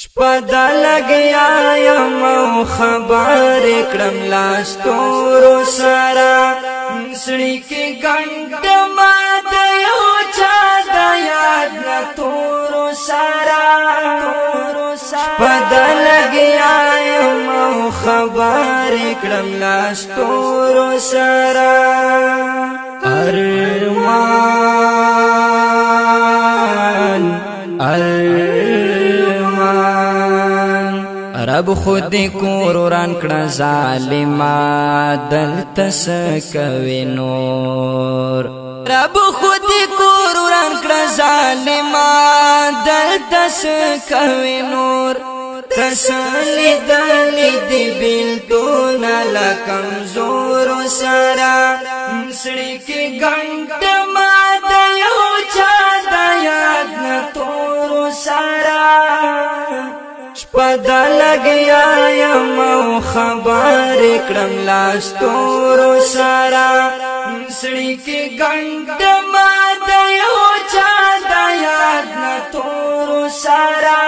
شپدا لګیا یم او خبر کړم لاستورو سره سړی کې ګنډ ما د یو چا د یاد نه تورو سره شپدا لګیا یم او خبر کړم لاستورو سره ارمان رب خود کور وران کړه ظالما دلته سکوي نور رب خود کور وران کړه ظالما دلته سکوي نور تسلی دلی دی بیلتون لکمزور سرا سړی کې ګنډ ما د یو چا د یاد نه تورو سرا شپدا لګیا یم او خبر کړم لاستورو سره سړی کې ګنډ ما د یو چا د یاد نه تورو سره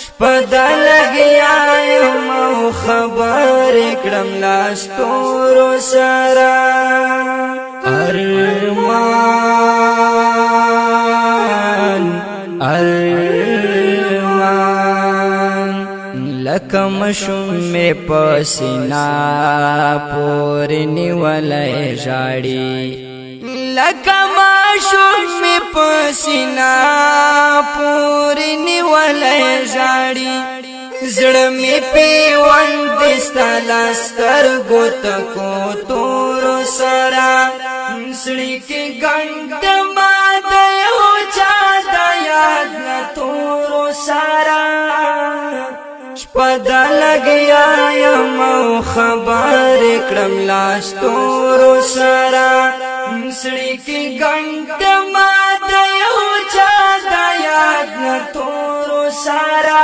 شپدا لګیا یم او خبر کړم لاستورو سره ارمان لکم شم پسینا پوری نیولای جاڑی لکم شم پسینا پوری نیولای جاڑی زړمی پیوند ستلستر ګوت کو تور سرا سړی کې ګنډ ما د یو چا د یاد نه تور سرا شپدا لګیا یم او خبر کړم لاستورو سره سړی کې ګنډ ما د یو چا د یاد نه تورو سره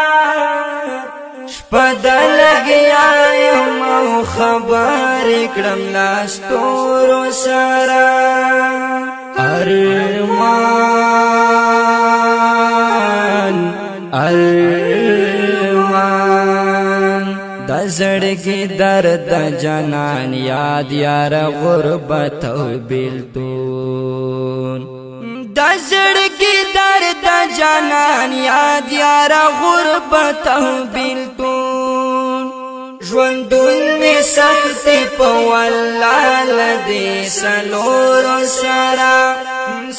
شپدا لګیا یم او خبر کړم لاستورو سره ارمان د زړګي درد جنان یاد یار غربت او بیلتون د زړګي درد جنان یاد یار غربت او بیلتون ژوندون می سخت په والله لدې سلور سره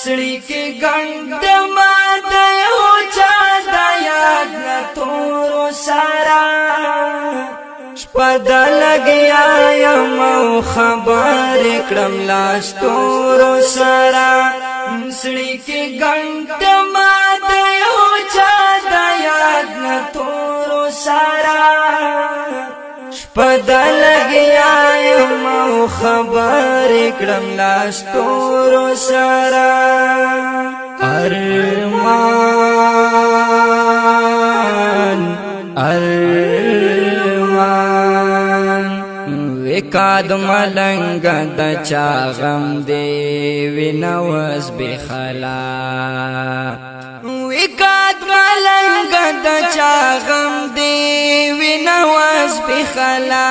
سړی کې ګنډ ما د یو چا د یاد نه تورو سره شپدا لګیا یم او خبر کړم لاستورو سره سړی کې ګنډ ما د یو چا د یاد نه تورو سره شپدا لګیا یم او خبر کړم لاستورو سره ارمان وکاد ملنګ د چا غم دی وینوس بخلا وکاد ملنګ د چا غم دی وینوس بخلا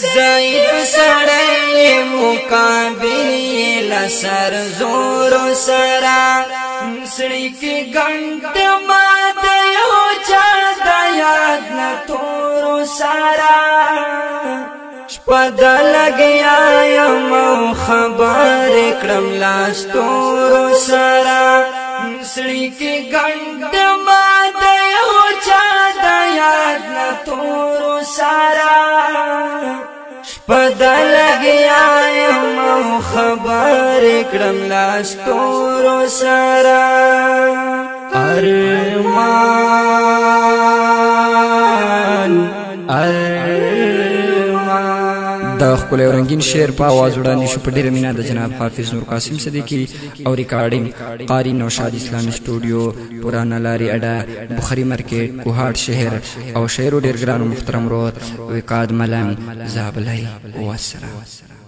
زید سړی مقابل لسر زور سرا سړی کې ګنډ ما د یو چا د یاد نه تورو سرا شپدا لګیا یم او خبر کړم لاستورو سره سړی کې ګنډ ما د یو چا د یاد نه تورو سره شپدا لګیا یم او خبر کړم لاستورو سره ارمان د خپل رنگین شعر په आवाज وړاندې شو په ډیره مینا د جناب حافظ نور قاسم صدیقی او ریکارډینګ قاری نوشاد اسلامي سټوډیو پرانا لاری اډا بخاری مارکیټ کوهاټ شهر او شهر ډیر ګران محترم روت وقاد ملنګ زابلای والسلام